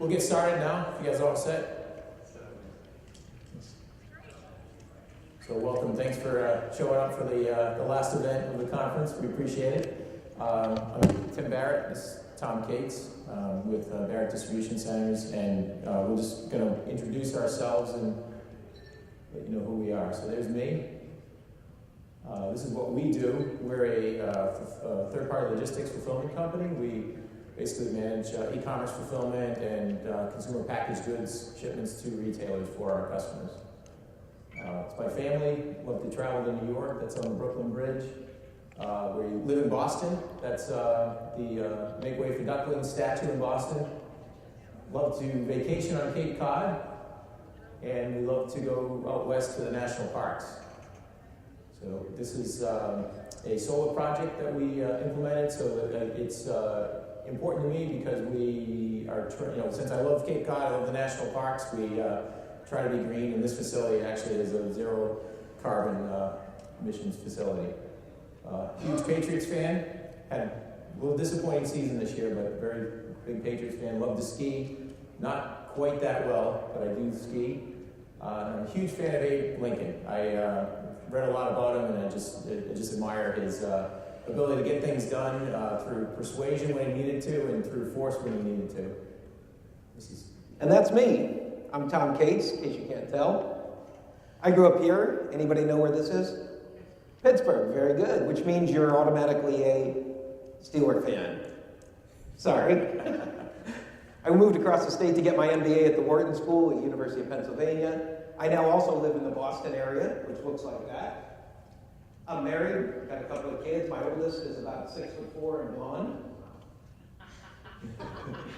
We'll get started now, if you guys are all set. So welcome, thanks for showing up for the last event of the conference. We appreciate it. I'm Tim Barrett, this is Tom Cates with Barrett Distribution Centers, and we're just going to introduce ourselves and let you know who we are. So there's me. This is what we do. We're a third-party logistics fulfillment company. We basically manage e-commerce fulfillment and consumer packaged goods shipments to retailers for our customers. It's my family. Love to travel to New York. That's on the Brooklyn Bridge. We live in Boston. That's the Make Way for Ducklings statue in Boston. Love to vacation on Cape Cod. And we love to go out west to the national parks. So this is a solar project that we implemented. So it's important to me because we are, since I love Cape Cod, I love the national parks, we try to be green, and this facility actually is a zero carbon emissions facility. Huge Patriots fan, had a little disappointing season this year, but very big Patriots fan. Love to ski, not quite that well, but I do ski. I'm a huge fan of Abe Lincoln. I read a lot about him, and I just admire his ability to get things done through persuasion when he needed to, and through force when he needed to. And that's me. I'm Tom Cates, in case you can't tell. I grew up here. Anybody know where this is? Pittsburgh, very good, which means you're automatically a Steeler fan. Sorry. I moved across the state to get my MBA at the Wharton School at the University of Pennsylvania. I now also live in the Boston area, which looks like that. I'm married, got a couple of kids. My oldest is about 6'4" and blonde.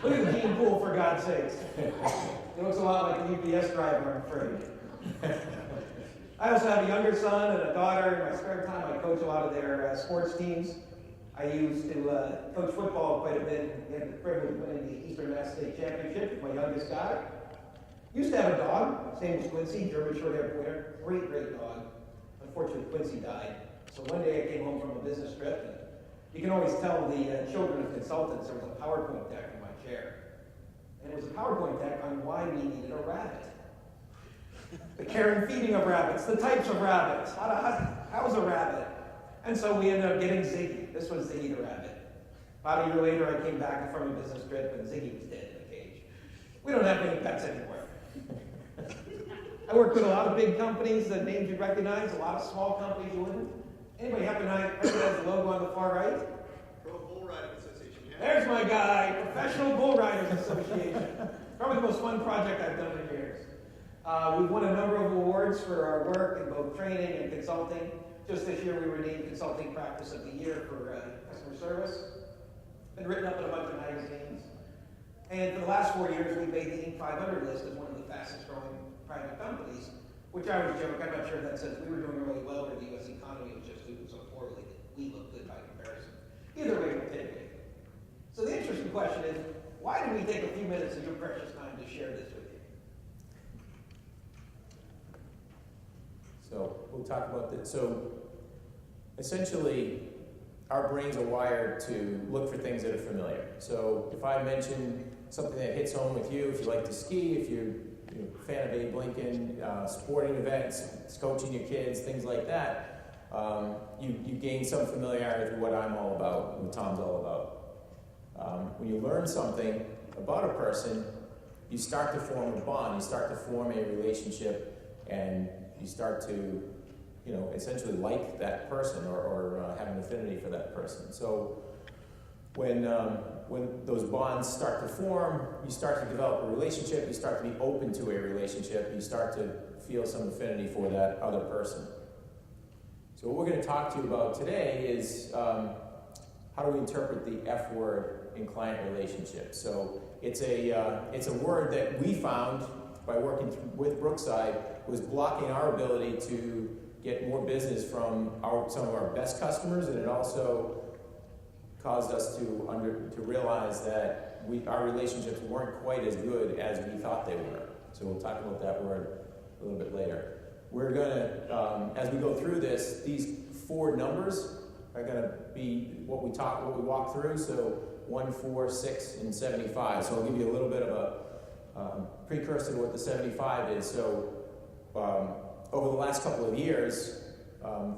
Look at Gene Pool, for God's sakes. He looks a lot like a UPS driver, I'm afraid. I also have a younger son and a daughter. In my spare time, I coach a lot of their sports teams. I used to coach football quite a bit. We had the privilege of winning the Eastern Mass State Championship with my youngest guy. Used to have a dog. His name was Quincy, German short-haired pointer. Great dog. Unfortunately, Quincy died. So one day I came home from a business trip, and you can always tell the children of consultants there was a PowerPoint deck in my chair. And it was a PowerPoint deck on why we needed a rabbit. The care and feeding of rabbits, the types of rabbits, how's a rabbit? And so we ended up getting Ziggy. This was Ziggy the rabbit. About a year later, I came back from a business trip, and Ziggy was dead in a cage. We don't have any pets anymore. I work with a lot of big companies, the names you recognize, a lot of small companies you wouldn't. Anybody happen to recognize the logo on the far right? Pro Bull Riding Association. Yeah. There's my guy, Professional Bull Riders Association. Probably the most fun project I've done in years. We've won a number of awards for our work in both training and consulting. Just this year we were named Consulting Practice of the Year for customer service. Been written up in a bunch of magazines. And for the last 4 years we've made the Inc. 500 list as one of the fastest growing private companies, which I always joke, I'm not sure if that says we were doing really well or the U.S. economy was just doing so poorly that we look good by comparison. Either way, we'll take it. So the interesting question is, why do we take a few minutes of your precious time to share this with you? So we'll talk about this. So essentially, our brains are wired to look for things that are familiar. So if I mention something that hits home with you, if you like to ski, if you're a fan of Abe Lincoln, sporting events, coaching your kids, things like that, you gain some familiarity with what I'm all about, what Tom's all about. When you learn something about a person, you start to form a bond, you start to form a relationship, and you start to, essentially like that person or have an affinity for that person. So when those bonds start to form, you start to develop a relationship, you start to be open to a relationship, you start to feel some affinity for that other person. So what we're going to talk to you about today is how do we interpret the F word in client relationships. So it's a word that we found by working with Brookeside was blocking our ability to get more business from some of our best customers, and it also caused us to realize that our relationships weren't quite as good as we thought they were. So we'll talk about that word a little bit later. We're going to, as we go through this, these 4 numbers are going to be what we walk through. So 1, 4, 6, and 75. So I'll give you a little bit of precursor to what the 75 is. So over the last couple of years,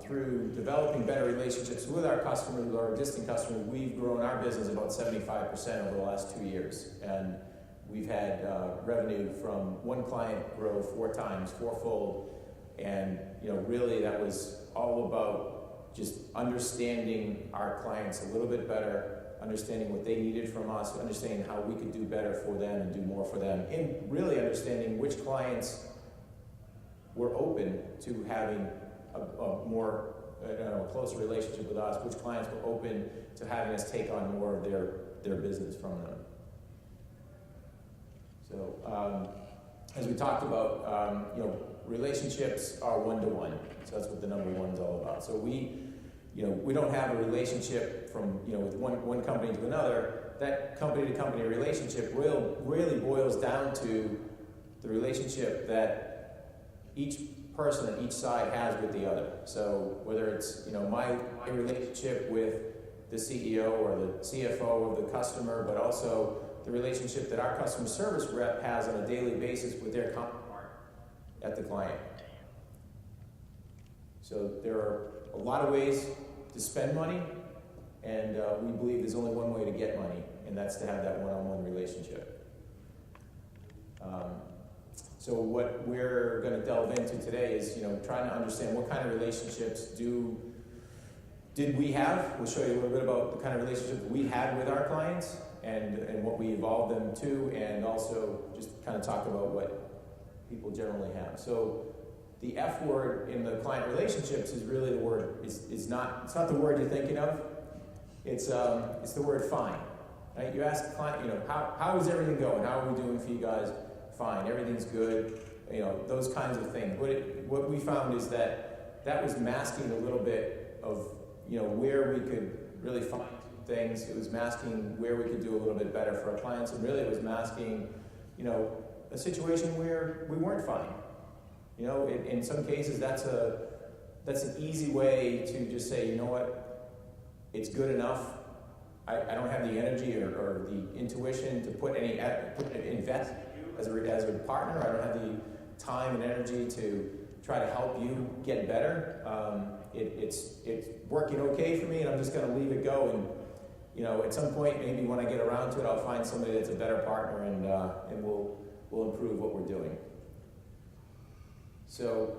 through developing better relationships with our customers, with our existing customers, we've grown our business about 75% over the last 2 years. And we've had revenue from one client grow 4 times, fourfold. And really that was all about just understanding our clients a little bit better, understanding what they needed from us, understanding how we could do better for them and do more for them, and really understanding which clients were open to having a more closer relationship with us, which clients were open to having us take on more of their business from them. So as we talked about, relationships are one-to-one. So that's what the number 1 is all about. So we don't have a relationship from, with one company to another. That company-to-company relationship really boils down to the relationship that each person on each side has with the other. So whether it's, my relationship with the CEO or the CFO of the customer, but also the relationship that our customer service rep has on a daily basis with their counterpart at the client. So there are a lot of ways to spend money, and we believe there's only one way to get money, and that's to have that one-on-one relationship. So what we're going to delve into today is, trying to understand what kind of relationships did we have. We'll show you a little bit about the kind of relationships we had with our clients and what we evolved them to, and also just kind of talk about what people generally have. So the F word in the client relationships is really the word. It's not the word you're thinking of. It's the word fine. Right? You ask the client, how is everything going? How are we doing for you guys? Fine, everything's good. Those kinds of things. What we found is that was masking a little bit of where we could really find things. It was masking where we could do a little bit better for our clients, and really it was masking a situation where we weren't fine. In some cases that's an easy way to just say, you know what, it's good enough. I don't have the energy or the intuition to invest as a partner. I don't have the time and energy to try to help you get better. It's working okay for me, and I'm just going to leave it go. And at some point, maybe when I get around to it, I'll find somebody that's a better partner, and we'll improve what we're doing. So,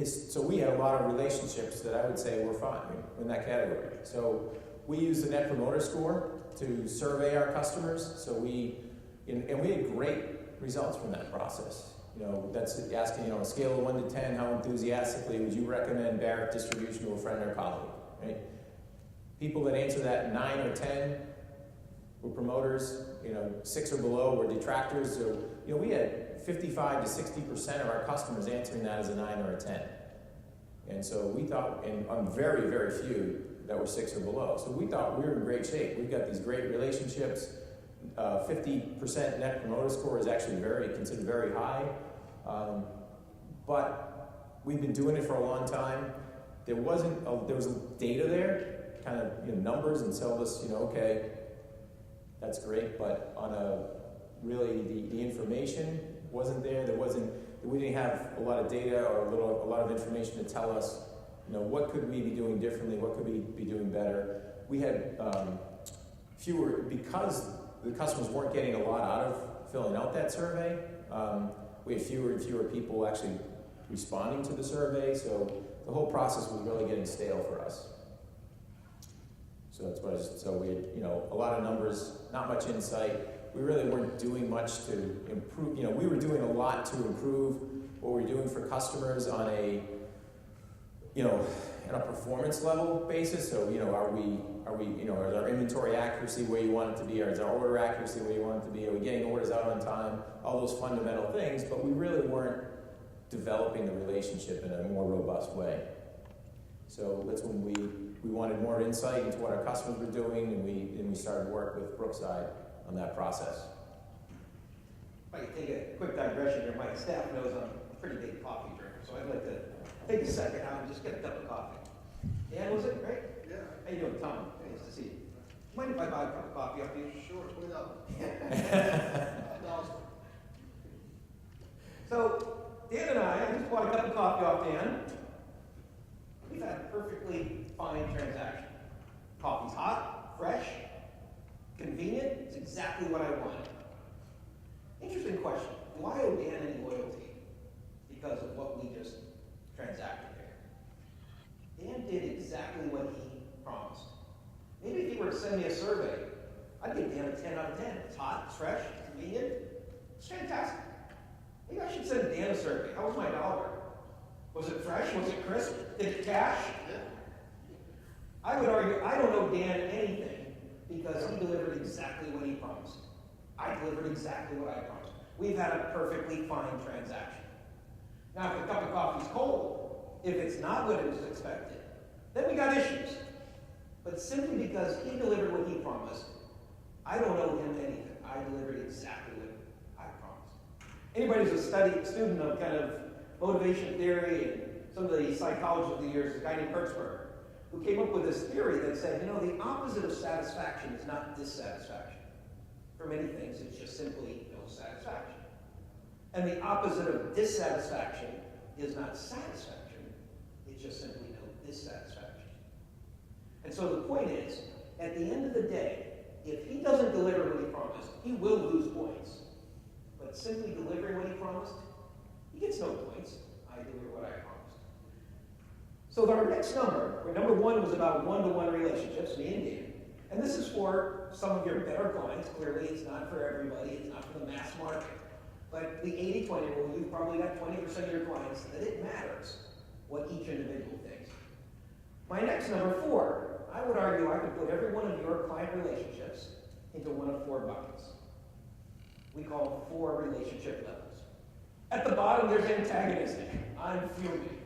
so we had a lot of relationships that I would say were fine in that category. So we used the Net Promoter Score to survey our customers. So we had great results from that process. That's asking, a scale of 1 to 10, how enthusiastically would you recommend Barrett Distribution to a friend or colleague, right? People that answer that 9 or 10 were promoters, 6 or below were detractors. So, we had 55 to 60% of our customers answering that as a 9 or a 10. And so we thought, and on very, very few that were 6 or below. So we thought we were in great shape. We've got these great relationships. 50% Net Promoter Score is actually considered very high. But we've been doing it for a long time. There was data there, kind of numbers, and tell us, okay, that's great, but on really the information wasn't there. We didn't have a lot of data or a lot of information to tell us, what could we be doing differently? What could we be doing better? We had fewer, because the customers weren't getting a lot out of filling out that survey. We had fewer and fewer people actually responding to the survey, so the whole process was really getting stale for us. So we had, a lot of numbers, not much insight. We really weren't doing much to improve. We were doing a lot to improve what we were doing for customers on a performance level basis. So, is our inventory accuracy where you want it to be? Or is our order accuracy where you want it to be? Are we getting orders out on time? All those fundamental things, but we really weren't developing the relationship in a more robust way. So that's when we wanted more insight into what our customers were doing, and we started work with Brookeside on that process. If I could take a quick digression here, my staff knows I'm a pretty big coffee drinker, so I'd like to take a second out and just get a cup of coffee. Yeah, was it great? Yeah. How you doing, Tom? Nice to see you. Mind if I buy a cup of coffee off you? Sure, $20. So, Dan and I just bought a cup of coffee off Dan. We've had a perfectly fine transaction. Coffee's hot, fresh, convenient. It's exactly what I wanted. Interesting question. Do I owe Dan any loyalty because of what we just transacted there? Dan did exactly what he promised. Maybe if he were to send me a survey, I'd give Dan a 10 out of 10. It's hot, it's fresh, it's convenient. It's fantastic. Maybe I should send Dan a survey. How was my dollar? Was it fresh? Was it crisp? Did it cash? I would argue I don't owe Dan anything because he delivered exactly what he promised. I delivered exactly what I promised. We've had a perfectly fine transaction. Now, if the cup of coffee's cold, if it's not what it was expected, then we got issues. But simply because he delivered what he promised, I don't owe him anything. I delivered exactly what I promised. Anybody who's a student of kind of motivation theory and some of the psychology of the years, a guy named Hertzberg, who came up with this theory that said, the opposite of satisfaction is not dissatisfaction. For many things, it's just simply no satisfaction. And the opposite of dissatisfaction is not satisfaction. It's just simply no dissatisfaction. And so the point is, at the end of the day, if he doesn't deliver what he promised, he will lose points. But simply delivering what he promised, he gets no points. I deliver what I promised. So our next number, where number 1 was about one-to-one relationships, me and Dan. And this is for some of your better clients. Clearly, it's not for everybody. It's not for the mass market. But the 80-20 rule, you've probably got 20% of your clients that it matters what each individual thinks. My next number 4, I would argue I could put every one of your client relationships into one of 4 buckets. We call them 4 relationship levels. At the bottom, there's antagonistic. I'm fuming.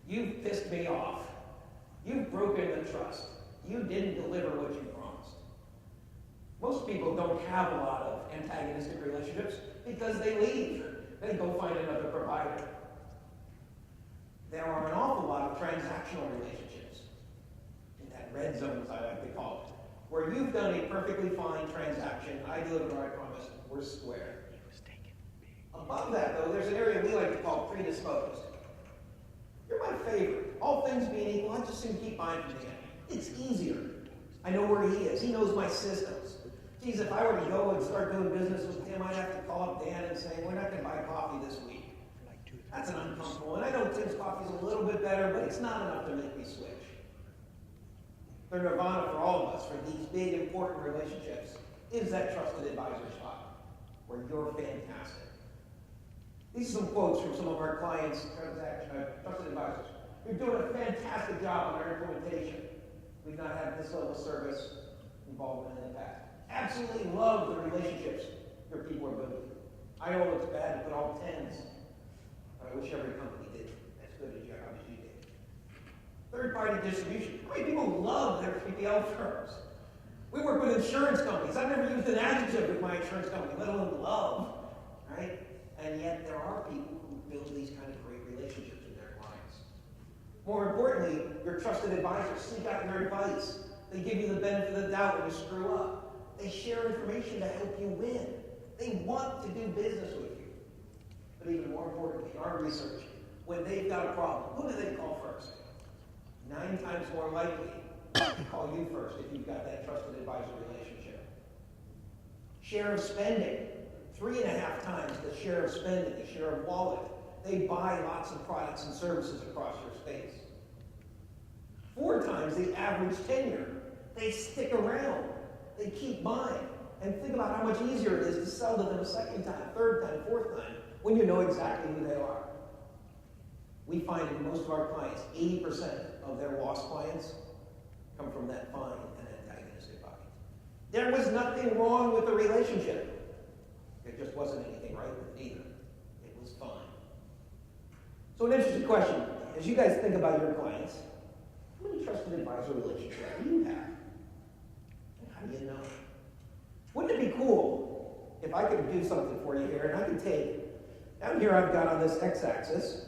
You've pissed me off. You've broken the trust. You didn't deliver what you promised. Most people don't have a lot of antagonistic relationships because they leave. They go find another provider. There are an awful lot of transactional relationships, in that red zone, as I like to call it, where you've done a perfectly fine transaction, I delivered what I promised, we're square. Above that, though, there's an area we like to call predisposed. You're my favorite. All things being equal, I just soon keep buying from Dan. It's easier. I know where he is. He knows my systems. Geez, if I were to go and start doing business with him, I'd have to call up Dan and say, we're not going to buy coffee this week. That's an uncomfortable. And I know Tim's coffee's a little bit better, but it's not enough to make me switch. The nirvana for all of us, for these big, important relationships, is that trusted advisor spot, where you're fantastic. These are some quotes from some of our clients, trusted advisors. You're doing a fantastic job on our implementation. We've not had this level of service involvement in the past. Absolutely love the relationships your people are building. I know it's bad to put all 10s, but I wish every company did as good a job as you did. Third-party distribution. How many people love their 3PL firms? We work with insurance companies. I've never used an adjective with my insurance company, let alone love, right? And yet there are people who build these kind of great relationships with their clients. More importantly, your trusted advisors seek out your advice. They give you the benefit of the doubt when you screw up. They share information to help you win. They want to do business with you. But even more importantly, in our research, when they've got a problem, who do they call first? 9 times more likely to call you first if you've got that trusted advisor relationship. Share of spending. 3.5 times the share of spending, the share of wallet. They buy lots of products and services across your space. 4 times the average tenure. They stick around. They keep buying. And think about how much easier it is to sell to them a second time, third time, fourth time, when you know exactly who they are. We find in most of our clients, 80% of their lost clients come from that fine and antagonistic bucket. There was nothing wrong with the relationship. There just wasn't anything right with either. It was fine. So an interesting question, as you guys think about your clients, how many trusted advisor relationships do you have? And how do you know? Wouldn't it be cool if I could do something for you here, and I could take, down here I've got on this x-axis,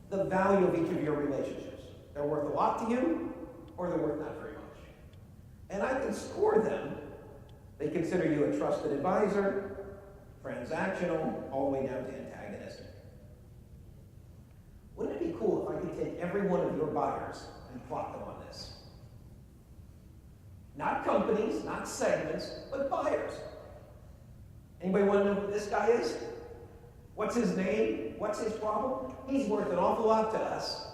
the value of each of your relationships. They're worth a lot to you, or they're worth not very much. And I can score them. They consider you a trusted advisor, transactional, all the way down to antagonistic. Wouldn't it be cool if I could take every one of your buyers and plot them on this? Not companies, not segments, but buyers. Anybody want to know who this guy is? What's his name? What's his problem? He's worth an awful lot to us,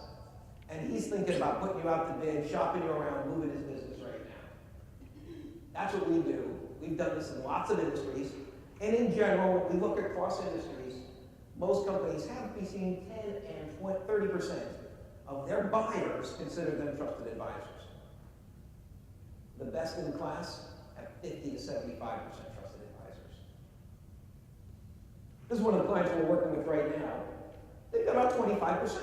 and he's thinking about putting you out to bid, shopping you around, moving his business right now. That's what we do. We've done this in lots of industries, and in general, when we look across industries, most companies have between 10 and 30% of their buyers consider them trusted advisors. The best in class have 50 to 75% trusted advisors. This is one of the clients we're working with right now. They've got about 25%.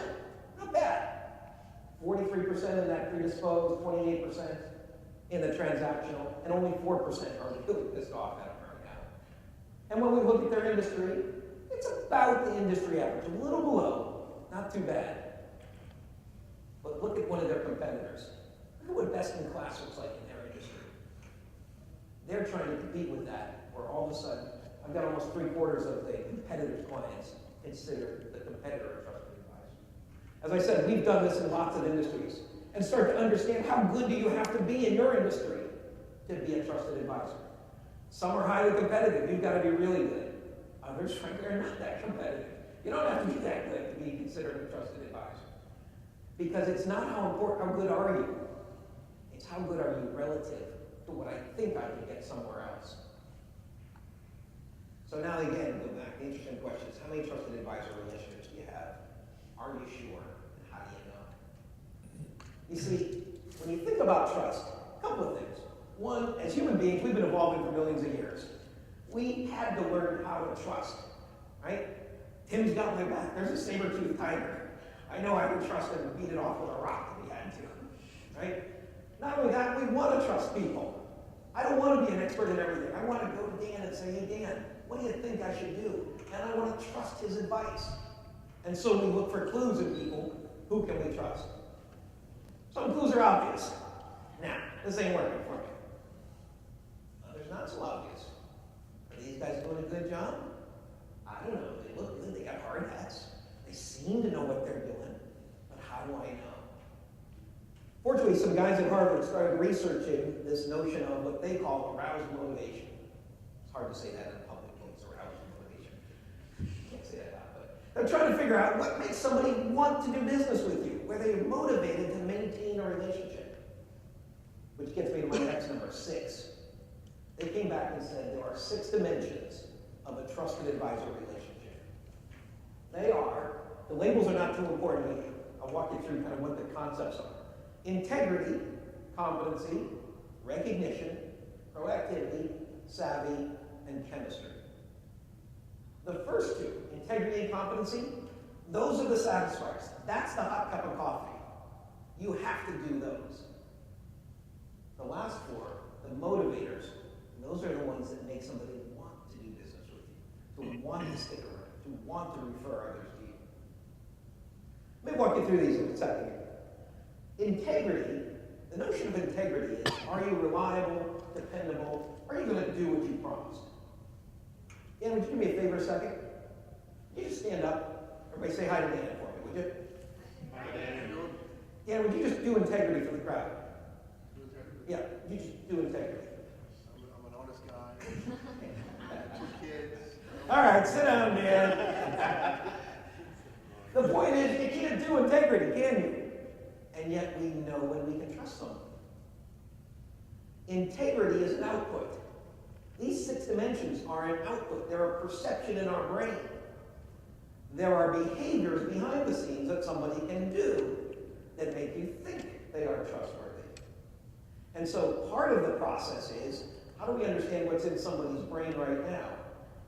Not bad. 43% in that predisposed, 28% in the transactional, and only 4% are really pissed off at them right now. And when we look at their industry, it's about the industry average, a little below, not too bad. But look at one of their competitors. Look at what best in class looks like in their industry. They're trying to compete with that, where all of a sudden, I've got almost 3/4 of the competitor's clients consider the competitor a trusted advisor. As I said, we've done this in lots of industries, and start to understand how good do you have to be in your industry to be a trusted advisor. Some are highly competitive. You've got to be really good. Others, frankly, are not that competitive. You don't have to be that good to be considered a trusted advisor. Because it's not how good are you. It's how good are you relative to what I think I can get somewhere else. So now again, go back. The interesting question is, how many trusted advisor relationships do you have? Are you sure? And how do you know? You see, when you think about trust, a couple of things. One, as human beings, we've been evolving for millions of years. We had to learn how to trust, right? Tim's got my back. There's a saber-toothed tiger. I know I can trust him and beat it off with a rock if he had to, right? Not only that, we want to trust people. I don't want to be an expert in everything. I want to go to Dan and say, hey, Dan, what do you think I should do? And I want to trust his advice. And so we look for clues in people. Who can we trust? Some clues are obvious. Now, this ain't working for me. Others not so obvious. Are these guys doing a good job? I don't know. They look good. They got hard hats. They seem to know what they're doing. But how do I know? Fortunately, some guys at Harvard started researching this notion of what they call aroused motivation. It's hard to say that in a public place, aroused motivation. Can't say that out, but they're trying to figure out what makes somebody want to do business with you, where they're motivated to maintain a relationship. Which gets me to my next number, 6. They came back and said there are 6 dimensions of a trusted advisor relationship. They are, the labels are not too important, I'll walk you through kind of what the concepts are. Integrity, competency, recognition, proactivity, savvy, and chemistry. The first 2, integrity and competency, those are the satisfiers. That's the hot cup of coffee. You have to do those. The last 4, the motivators, those are the ones that make somebody want to do business with you, to want to stick around, to want to refer others to you. Let me walk you through these in a second. Integrity, the notion of integrity is, are you reliable, dependable, are you going to do what you promised? Dan, would you do me a favor a second? Would you just stand up? Everybody say hi to Dan for me, would you? Hi, Dan. Dan, would you just do integrity for the crowd? Yeah, you just do integrity. I'm an honest guy. 2 kids. All right, sit down, Dan. The point is, you can't do integrity, can you? And yet we know when we can trust someone. Integrity is an output. These 6 dimensions are an output. They're a perception in our brain. There are behaviors behind the scenes that somebody can do that make you think they are trustworthy. And so part of the process is, how do we understand what's in somebody's brain right now?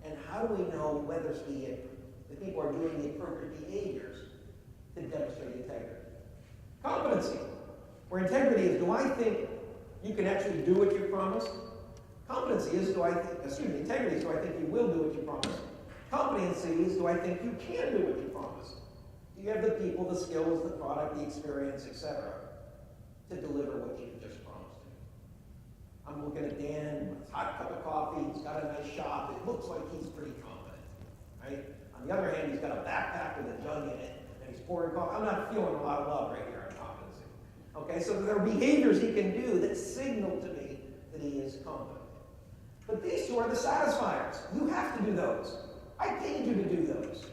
And how do we know whether the people are doing the appropriate behaviors to demonstrate integrity? Competency, where integrity is, do I think you can actually do what you promised? Competency is, integrity is, do I think you will do what you promised? Competency is, do I think you can do what you promised? Do you have the people, the skills, the product, the experience, etc., to deliver what you just promised to? I'm looking at Dan with his hot cup of coffee. He's got a nice shop. It looks like he's pretty confident, right? On the other hand, he's got a backpack with a jug in it, and he's pouring coffee. I'm not feeling a lot of love right here on competency. Okay, so there are behaviors he can do that signal to me that he is confident. But these two are the satisfiers. You have to do those. I paid you to do those.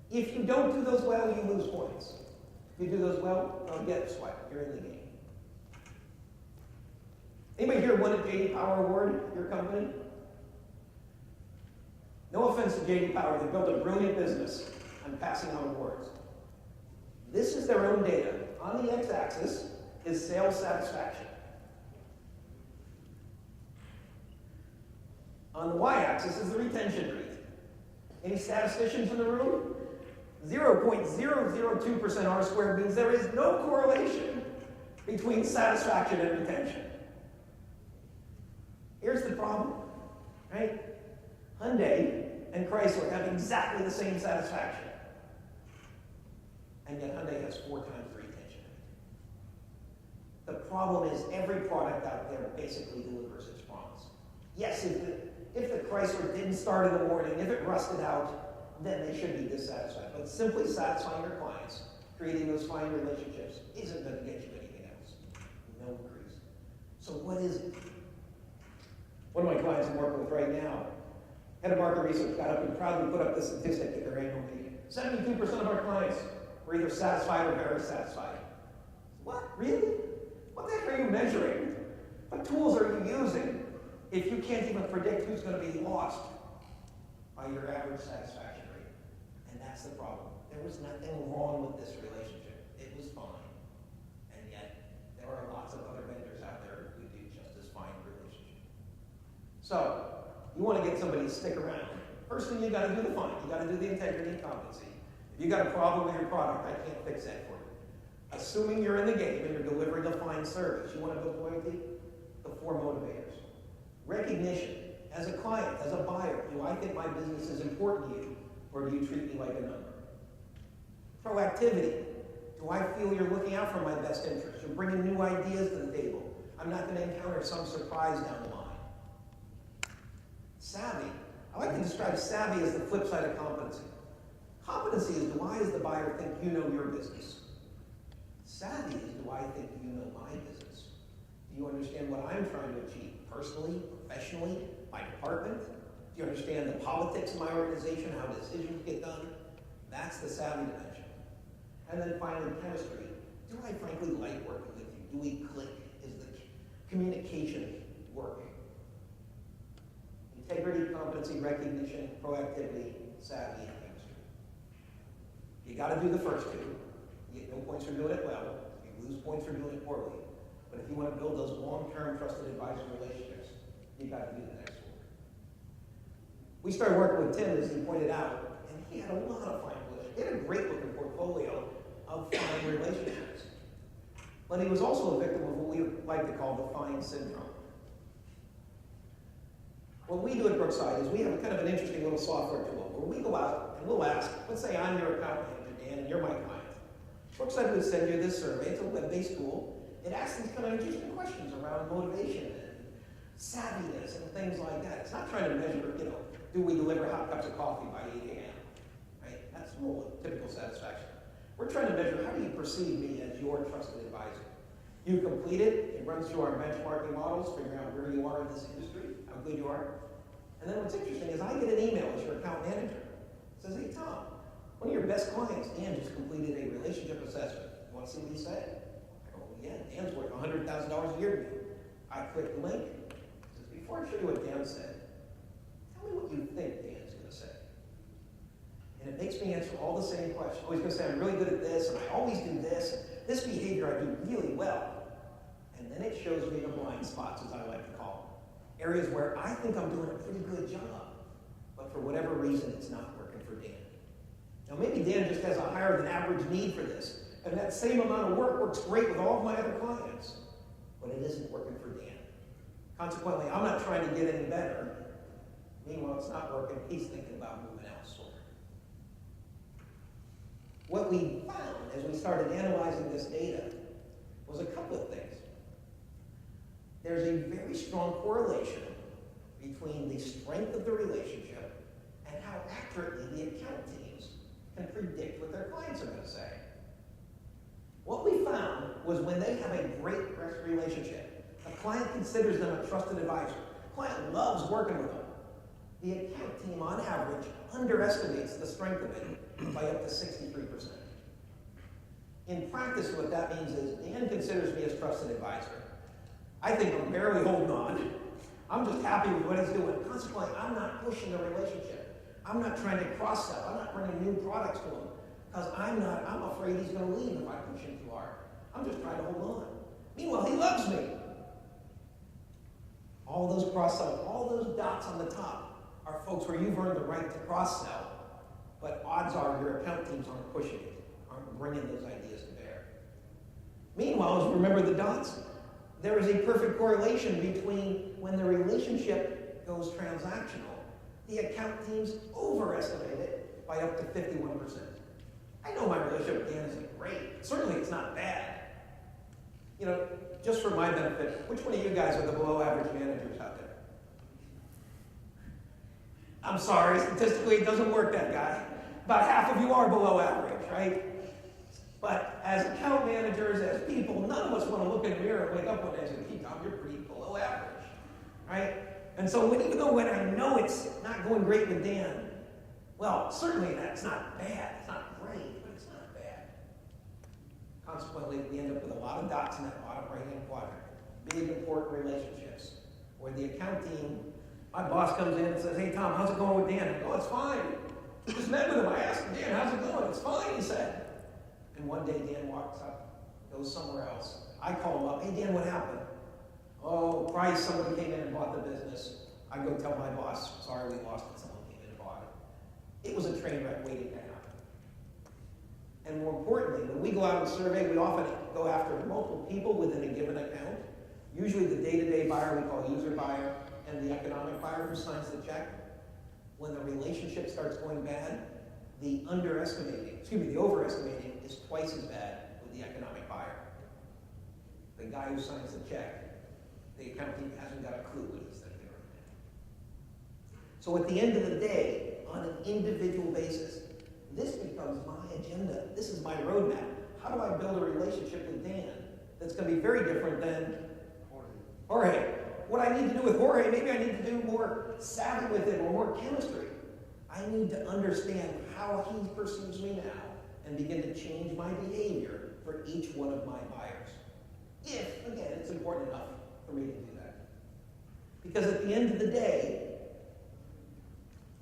If you don't do those well, you lose points. If you do those well, you'll get a swipe. You're in the game. Anybody here won a J.D. Power Award at your company? No offense to J.D. Power. They built a brilliant business on passing out awards. This is their own data. On the x-axis is sales satisfaction. On the y-axis is the retention rate. Any statisticians in the room? 0.002% R squared means there is no correlation between satisfaction and retention. Here's the problem, right? Hyundai and Chrysler have exactly the same satisfaction. And yet Hyundai has 4 times the retention rate. The problem is every product out there basically delivers its promise. Yes, if the Chrysler didn't start in the morning, if it rusted out, then they should be dissatisfied. But simply satisfying your clients, creating those fine relationships, isn't going to get you anything else. No increase. So what is it? One of my clients I'm working with right now, head of market research, got up and proudly put up this statistic at their annual meeting. 72% of our clients were either satisfied or very satisfied. What? Really? What the heck are you measuring? What tools are you using if you can't even predict who's going to be lost by your average satisfaction rate? And that's the problem. There was nothing wrong with this relationship. It was fine. And yet, there are lots of other vendors out there who do just as fine relationship. So, you want to get somebody to stick around. First thing, you got to do the fine. You got to do the integrity and competency. If you got a problem with your product, I can't fix that for you. Assuming you're in the game and you're delivering a fine service, you want to build loyalty? The 4 motivators. Recognition. As a client, as a buyer, do I think my business is important to you, or do you treat me like a number? Proactivity. Do I feel you're looking out for my best interests? You're bringing new ideas to the table. I'm not going to encounter some surprise down the line. Savvy. I like to describe savvy as the flip side of competency. Competency is, do I, as the buyer, think you know your business? Savvy is, do I think you know my business? Do you understand what I'm trying to achieve personally, professionally, my department? Do you understand the politics of my organization, how decisions get done? That's the savvy dimension. And then finally, chemistry. Do I frankly like working with you? Do we click? Is the communication work? Integrity, competency, recognition, proactivity, savvy, and chemistry. You got to do the first 2. You get no points for doing it well. You lose points for doing it poorly. But if you want to build those long-term trusted advisor relationships, you got to do the next 4. We started working with Tim, as he pointed out, and he had a lot of fine relationships. He had a great-looking portfolio of fine relationships. But he was also a victim of what we like to call the fine syndrome. What we do at Brookeside is we have kind of an interesting little software tool where we go out and we'll ask, let's say I'm your account manager, Dan, and you're my client. Brookside would send you this survey. It's a web-based tool. It asks these kind of interesting questions around motivation and savviness and things like that. It's not trying to measure, do we deliver hot cups of coffee by 8 a.m., right? That's more typical satisfaction. We're trying to measure, how do you perceive me as your trusted advisor? You complete it. It runs through our benchmarking models, figuring out where you are in this industry, how good you are. And then what's interesting is I get an email as your account manager. It says, hey, Tom, one of your best clients, Dan, just completed a relationship assessment. You want to see what he said? I go, well, yeah, Dan's worth $100,000 a year to me. I click the link. It says, before I show you what Dan said, tell me what you think Dan's going to say. And it makes me answer all the same questions. Oh, he's going to say, I'm really good at this, and I always do this, and this behavior I do really well. And then it shows me the blind spots, as I like to call them. Areas where I think I'm doing a pretty good job, but for whatever reason, it's not working for Dan. Now, maybe Dan just has a higher than average need for this, and that same amount of work works great with all of my other clients, but it isn't working for Dan. Consequently, I'm not trying to get any better. Meanwhile, it's not working. He's thinking about moving elsewhere. What we found as we started analyzing this data was a couple of things. there's a very strong correlation between the strength of the relationship and how accurately the account teams can predict what their clients are going to say. What we found was when they have a great relationship, a client considers them a trusted advisor, a client loves working with them, the account team on average underestimates the strength of it by up to 63%. In practice, what that means is Dan considers me as trusted advisor. I think I'm barely holding on. I'm just happy with what he's doing. Consequently, I'm not pushing the relationship. I'm not trying to cross-sell. I'm not bringing new products to him because I'm afraid he's going to leave if I push him too hard. I'm just trying to hold on. Meanwhile, he loves me. All those cross-sells, all those dots on the top are folks where you've earned the right to cross-sell, but odds are your account teams aren't pushing it, aren't bringing those ideas to bear. Meanwhile, as you remember the dots, there is a perfect correlation between when the relationship goes transactional, the account teams overestimate it by up to 51%. I know my relationship with Dan isn't great. Certainly it's not bad. You know, just for my benefit, which one of you guys are the below average managers out there? I'm sorry, statistically it doesn't work that guy. About half of you are below average, right? But as account managers, as people, none of us want to look in the mirror and wake up one day and say, hey, Tom, you're pretty below average, right? And so even though when I know it's not going great with Dan, well, certainly that's not bad. It's not great, but it's not bad. Consequently, we end up with a lot of dots in that bottom right-hand quadrant. Big, important relationships where the account team, my boss comes in and says, hey, Tom, how's it going with Dan? I go, it's fine. Just met with him. I asked him, Dan, how's it going? It's fine, he said. And one day, Dan walks up, goes somewhere else. I call him up. Hey, Dan, what happened? Oh, price. Somebody came in and bought the business. I go tell my boss, sorry, we lost it. Someone came in and bought it. It was a train wreck waiting to happen. And more importantly, when we go out and survey, we often go after multiple people within a given account. Usually the day-to-day buyer we call user buyer and the economic buyer who signs the check. When the relationship starts going bad, the overestimating is twice as bad with the economic buyer. The guy who signs the check, the account team hasn't got a clue what he's thinking right now. So at the end of the day, on an individual basis, this becomes my agenda. This is my roadmap. How do I build a relationship with Dan that's going to be very different than Jorge? What I need to do with Jorge, maybe I need to do more savvy with it or more chemistry. I need to understand how he perceives me now and begin to change my behavior for each one of my buyers. If, again, it's important enough for me to do that. Because at the end of the day,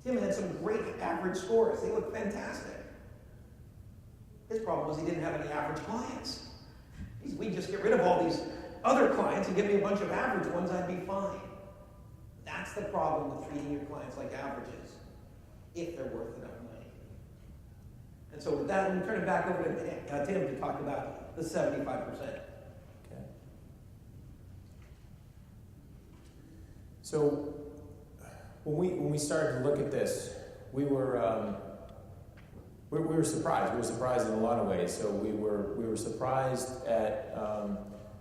Tim had some great average scores. They look fantastic. His problem was he didn't have any average clients. We just get rid of all these other clients and give me a bunch of average ones, I'd be fine. That's the problem with treating your clients like averages, if they're worth enough money. And so with that, we turn it back over to Tim to talk about the 75%. Okay. So when we started to look at this, we were surprised. We were surprised in a lot of ways. So we were surprised at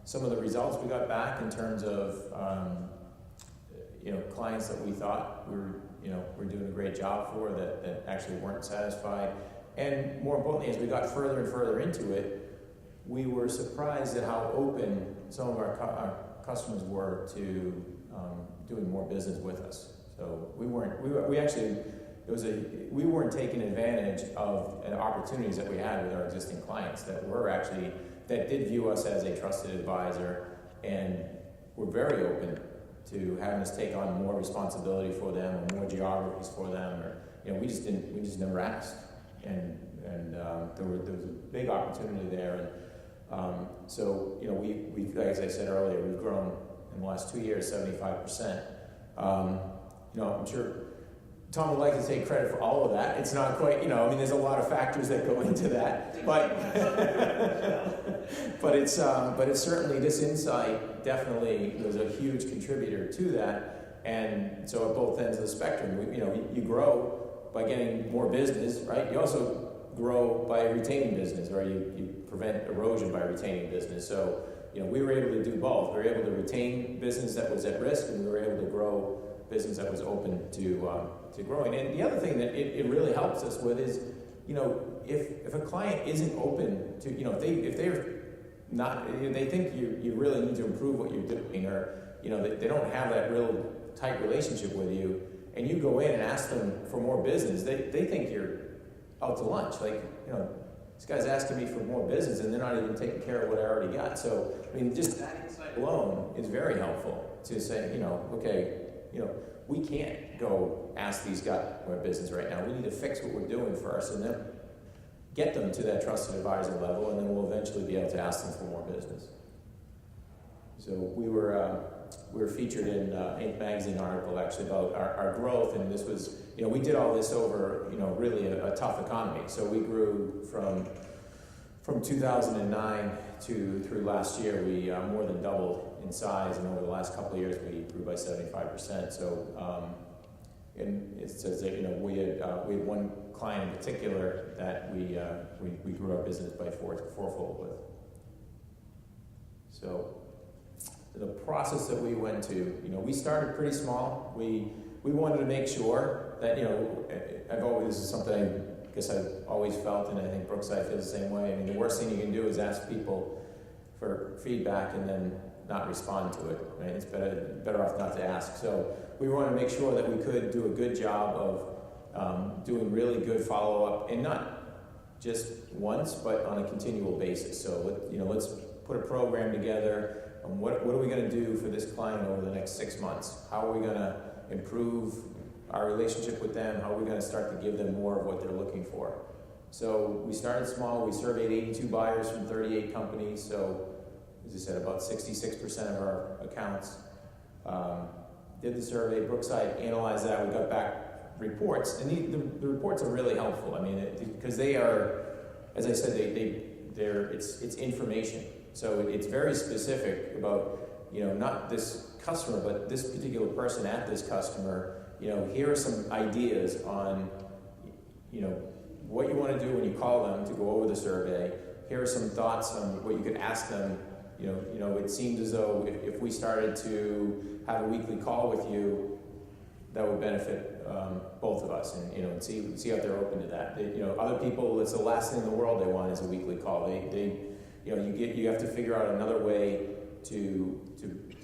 some of the results we got back in terms of clients that we thought we're doing a great job for that actually weren't satisfied. And more importantly, as we got further and further into it, we were surprised at how open some of our customers were to doing more business with us. So we weren't taking advantage of opportunities that we had with our existing clients that did view us as a trusted advisor and were very open to having us take on more responsibility for them or more geographies for them, or we just never asked, and there was a big opportunity there, and so we like as I said earlier, we've grown in the last 2 years 75%. I'm sure Tom would like to take credit for all of that. It's not quite, there's a lot of factors that go into that, but but it's certainly, this insight definitely was a huge contributor to that. And so at both ends of the spectrum, you grow by getting more business, right? You also grow by retaining business, or you prevent erosion by retaining business. So, we were able to do both. We were able to retain business that was at risk, and we were able to grow business that was open to growing. And the other thing that it really helps us with is, if a client isn't open to, if they're not, they think you really need to improve what you're doing, or they don't have that real tight relationship with you, and you go in and ask them for more business, they think you're out to lunch. Like, this guy's asking me for more business, and they're not even taking care of what I already got. So, just that insight alone is very helpful to say, okay, we can't go ask these guys for more business right now. We need to fix what we're doing first, and then get them to that trusted advisor level, and then we'll eventually be able to ask them for more business. So we were featured in Inc. magazine article actually about our growth, and this was, we did all this over, really a tough economy. So we grew from 2009 through last year, we more than doubled in size, and over the last couple of years we grew by 75%. So, and it says that we had one client in particular that we grew our business by fourfold with. So the process that we went to, we started pretty small. We wanted to make sure that, this is something I guess I've always felt, and I think Brookeside feels the same way. The worst thing you can do is ask people for feedback and then not respond to it, right? It's better off not to ask. So we wanted to make sure that we could do a good job of doing really good follow-up, and not just once, but on a continual basis. So let's put a program together. What are we going to do for this client over the next 6 months? How are we going to improve our relationship with them? How are we going to start to give them more of what they're looking for? So we started small. We surveyed 82 buyers from 38 companies. So, as I said, about 66% of our accounts. Did the survey. Brookside analyzed that. We got back reports, and the reports are really helpful. Because they are, as I said, it's information. So it's very specific about, not this customer, but this particular person at this customer. Here are some ideas on, what you want to do when you call them to go over the survey. Here are some thoughts on what you could ask them. It seemed as though if we started to have a weekly call with you, that would benefit both of us, and see if they're open to that. Other people, it's the last thing in the world they want is a weekly call. You have to figure out another way to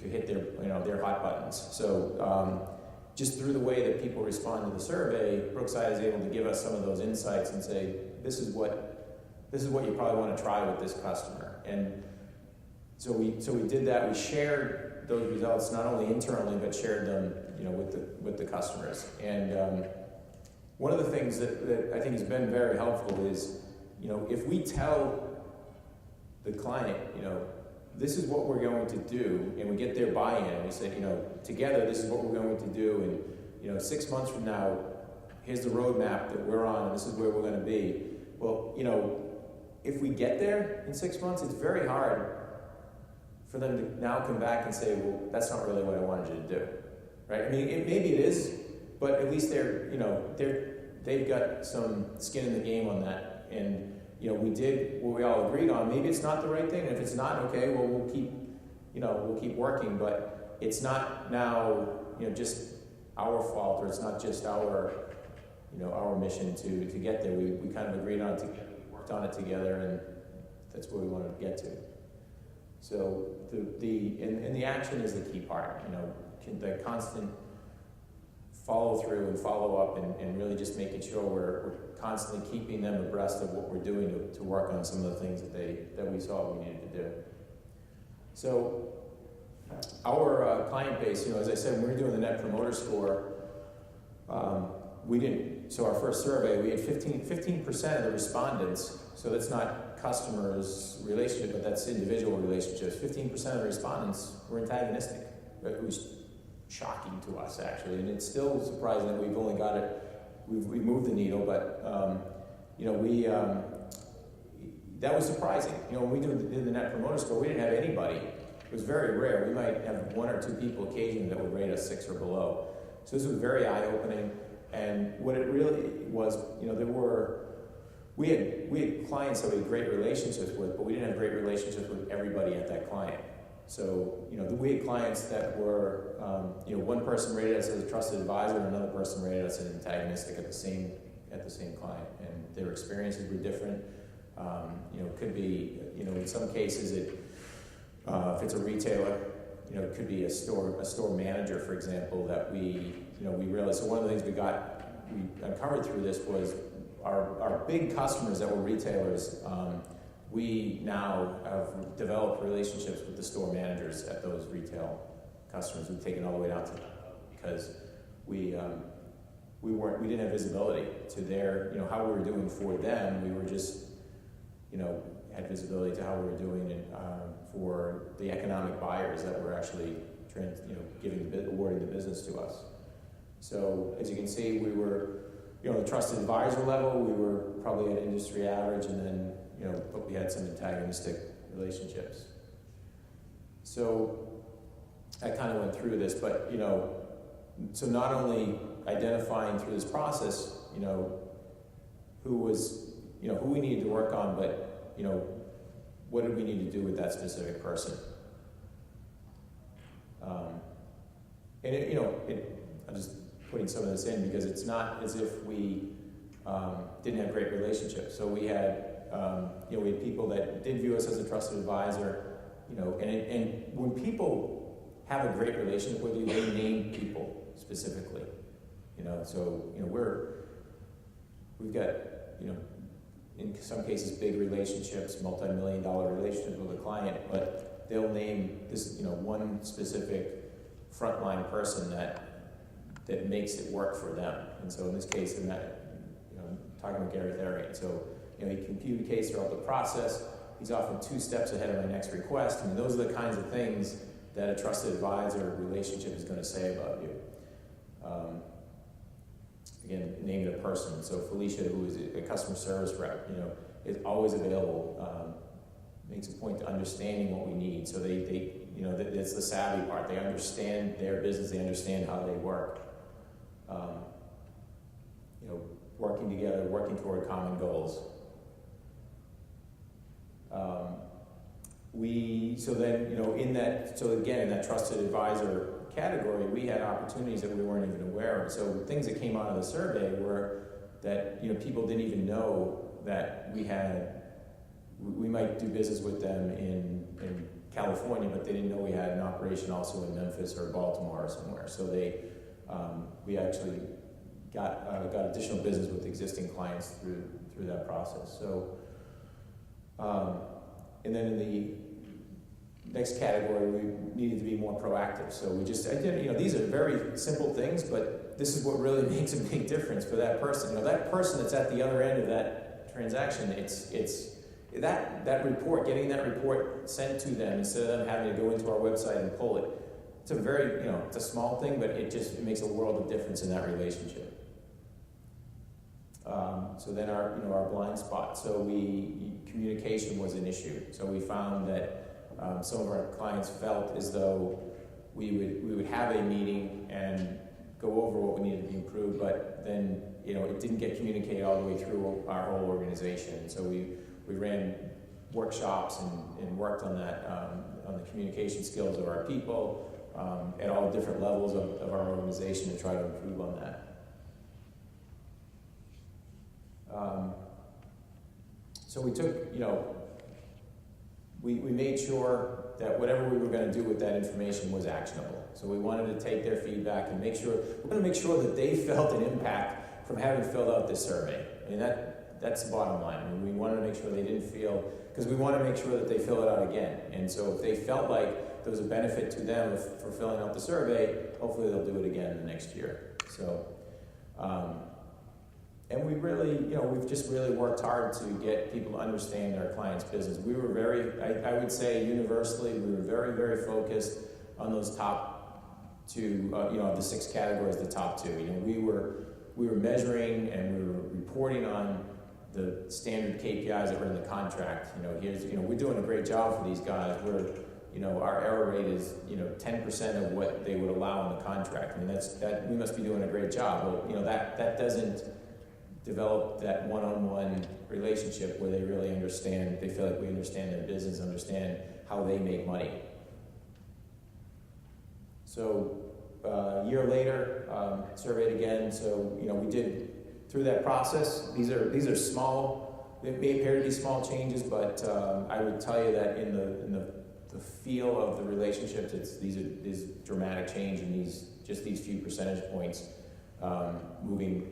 hit their hot buttons. So just through the way that people respond to the survey, Brookside is able to give us some of those insights and say, this is what you probably want to try with this customer. And so we did that. We shared those results not only internally, but shared them with the customers. And one of the things that I think has been very helpful is, if we tell the client, this is what we're going to do, and we get their buy-in, and we say, together, this is what we're going to do, and 6 months from now, here's the roadmap that we're on, and this is where we're going to be. Well, if we get there in 6 months, it's very hard for them to now come back and say, well, that's not really what I wanted you to do, right? Maybe it is, but at least they've got some skin in the game on that, and we did what we all agreed on. Maybe it's not the right thing, and if it's not, okay, well, we'll keep working, but it's not now, just our fault, or it's not just our mission to get there. We kind of agreed on it together, worked on it together, and that's where we wanted to get to. So the action is the key part, the constant follow through and follow up, and really just making sure we're constantly keeping them abreast of what we're doing to work on some of the things that we saw we needed to do. So our client base, as I said, when we were doing the Net Promoter Score, so our first survey, we had 15% of the respondents, so that's not customers' relationship, but that's individual relationships. 15% of the respondents were antagonistic. It was shocking to us, actually, and it's still surprising that we've only got it. We've moved the needle, but that was surprising. When we did the Net Promoter Score, we didn't have anybody. It was very rare. We might have 1 or 2 people occasionally that would rate us 6 or below. So this was very eye-opening. And what it really was, there were we had clients that we had great relationships with, but we didn't have great relationships with everybody at that client. So, we had clients that were, one person rated us as a trusted advisor and another person rated us as antagonistic at the same client, and their experiences were different. It could be, in some cases, if it's a retailer, it could be a store manager, for example, that we realized. So one of the things we uncovered through this was our big customers that were retailers. We now have developed relationships with the store managers at those retail customers. We've taken all the way down to because we didn't have visibility to their, how we were doing for them. We were just, had visibility to how we were doing for the economic buyers that were actually awarding the business to us. So as you can see, we were, the trusted advisor level, we were probably at industry average, and then, but we had some antagonistic relationships. So I kind of went through this, but, so not only identifying through this process, who we needed to work on, but, what did we need to do with that specific person? I'm just putting some of this in because it's not as if we didn't have great relationships. So we had, we had people that did view us as a trusted advisor, and when people have a great relationship with you, they name people specifically, so, we've got, in some cases, big relationships, multi-million-dollar relationships with a client, but they'll name this, one specific frontline person that makes it work for them. And so in this case, I'm talking about Gary Therian. So, he communicates throughout the process. He's often 2 steps ahead of my next request. I mean, those are the kinds of things that a trusted advisor relationship is going to say about you. Again, name the person. So Felicia, who is a customer service rep, is always available, makes a point to understanding what we need. So they that's the savvy part. They understand their business. They understand how they work. Working together, working toward common goals. In that trusted advisor category, we had opportunities that we weren't even aware of. So things that came out of the survey were that people didn't even know that we might do business with them in California, but they didn't know we had an operation also in Memphis or Baltimore or somewhere. So we actually got additional business with existing clients through that process. So, and then in the next category, we needed to be more proactive. So these are very simple things, but this is what really makes a big difference for that person. That person that's at the other end of that transaction, it's that report, getting that report sent to them instead of them having to go into our website and pull it. It's a very, it's a small thing, but it makes a world of difference in that relationship. So then our blind spot. So communication was an issue. So we found that some of our clients felt as though we would have a meeting and go over what we needed to be improved, but then it didn't get communicated all the way through our whole organization. So we ran workshops and worked on that, on the communication skills of our people at all different levels of our organization to try to improve on that. So we took, we made sure that whatever we were going to do with that information was actionable. So we wanted to take their feedback and we're going to make sure that they felt an impact from having filled out this survey. I mean, that's the bottom line. I mean, we wanted to make sure they didn't feel, because we want to make sure that they fill it out again. And so if they felt like there was a benefit to them for filling out the survey, hopefully they'll do it again the next year. So, and we really, we've just really worked hard to get people to understand our clients' business. We were I would say universally, we were very, very focused on those top 2, the 6 categories, the top 2. We were measuring and we were reporting on the standard KPIs that were in the contract. We're doing a great job for these guys. Our error rate is, 10% of what they would allow in the contract. I mean, that we must be doing a great job. Well, that doesn't develop that one-on-one relationship where they really understand, they feel like we understand their business, understand how they make money. So a year later, surveyed again. So we did through that process. These are small. They may appear to be small changes, but I would tell you that in the feel of the relationships, these dramatic change in these few percentage points, moving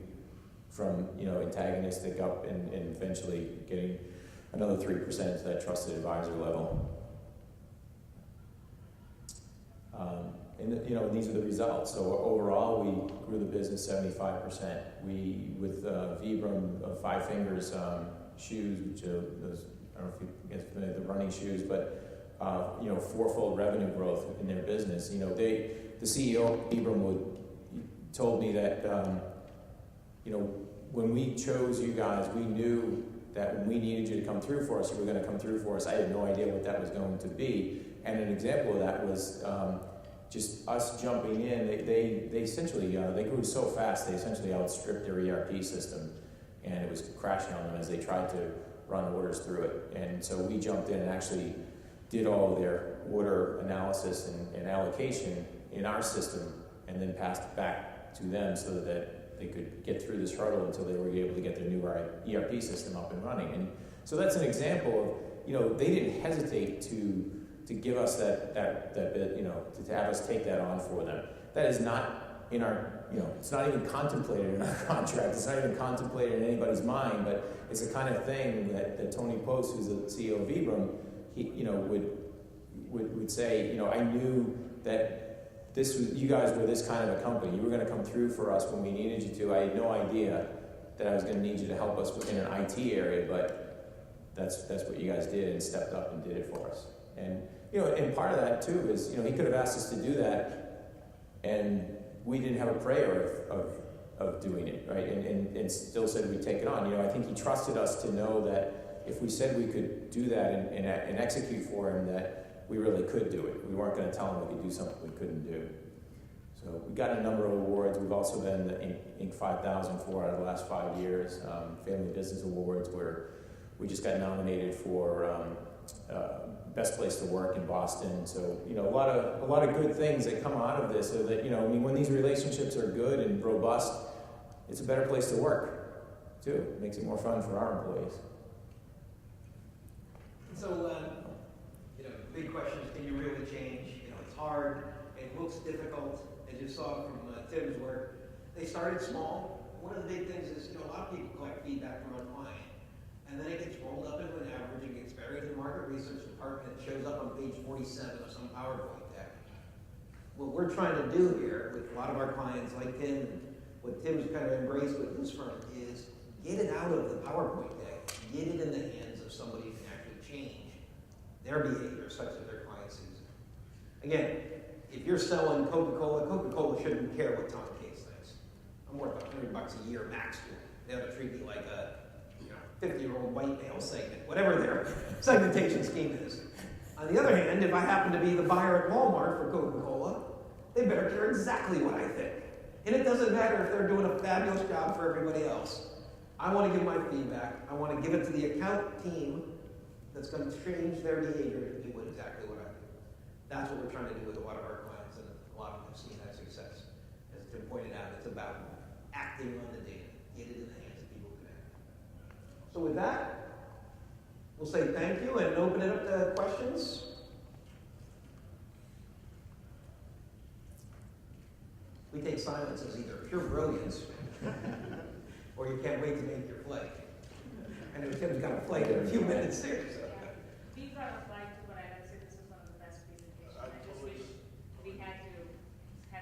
from antagonistic up and eventually getting another 3% to that trusted advisor level. And these are the results. So overall, we grew the business 75%. We, with Vibram, Five Fingers shoes, which are those, I don't know if you guys are familiar with the running shoes, but fourfold revenue growth in their business. The CEO of Vibram told me that when we chose you guys, we knew that when we needed you to come through for us, you were going to come through for us. I had no idea what that was going to be. And an example of that was just us jumping in. They essentially, they grew so fast, they essentially outstripped their ERP system, and it was crashing on them as they tried to run orders through it. And so we jumped in and actually did all of their order analysis and allocation in our system, and then passed it back to them so that they could get through this hurdle until they were able to get their new ERP system up and running. And so that's an example of, they didn't hesitate to give us that bit, to have us take that on for them. That is not in our, it's not even contemplated in our contract. It's not even contemplated in anybody's mind, but it's the kind of thing that Tony Post, who's the CEO of Vibram, he, would say, I knew that you guys were this kind of a company. You were going to come through for us when we needed you to. I had no idea that I was going to need you to help us within an IT area, but that's what you guys did and stepped up and did it for us. And and part of that too is he could have asked us to do that, and we didn't have a prayer of doing it, right? And still said we'd take it on. I think he trusted us to know that if we said we could do that and execute for him, that we really could do it. We weren't going to tell him we could do something we couldn't do. So we got a number of awards. We've also been the Inc. 5000 4 out of the last 5 years. Family Business Awards, where we just got nominated for Best Place to Work in Boston. So a lot of good things that come out of this. So that when these relationships are good and robust, it's a better place to work too. It makes it more fun for our employees. So, big question is, can you really change? It's hard. It looks difficult, as you saw from Tim's work. They started small. One of the big things is, a lot of people collect feedback from a client, and then it gets rolled up into an average and gets buried in the market research department. It shows up on page 47 of some PowerPoint deck. What we're trying to do here with a lot of our clients, like Tim, and what Tim's kind of embraced with his firm, is get it out of the PowerPoint deck, get it in the hands of somebody who can actually change their behavior such that their client sees it. Again, if you're selling Coca-Cola, Coca-Cola shouldn't care what Tom Case thinks. I'm worth $100 a year max to them. They ought to treat me like a 50-year-old white male segment, whatever their segmentation scheme is. On the other hand, if I happen to be the buyer at Walmart for Coca-Cola, they better care exactly what I think. And it doesn't matter if they're doing a fabulous job for everybody else. I want to give my feedback. I want to give it to the account team that's going to change their behavior to do exactly what I do. That's what we're trying to do with a lot of our clients, and a lot of them have seen that success. As Tim pointed out, it's about acting on the data, get it in the hands of people who can act. So with that, we'll say thank you and open it up to questions. We take silence as either pure brilliance or you can't wait to make your flight. I know Tim's got a flight in a few minutes there. So. We brought a flight to, but I would say this was one of the best presentations. I just wish we had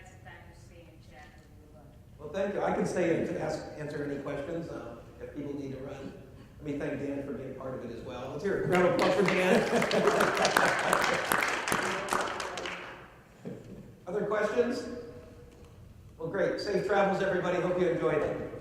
some time to stay and chat and move on. Well, thank you. I can stay and answer any questions if people need to run. Let me thank Dan for being part of it as well. Let's hear a round of applause for Dan. Other questions? Well, great. Safe travels, everybody. Hope you enjoyed it.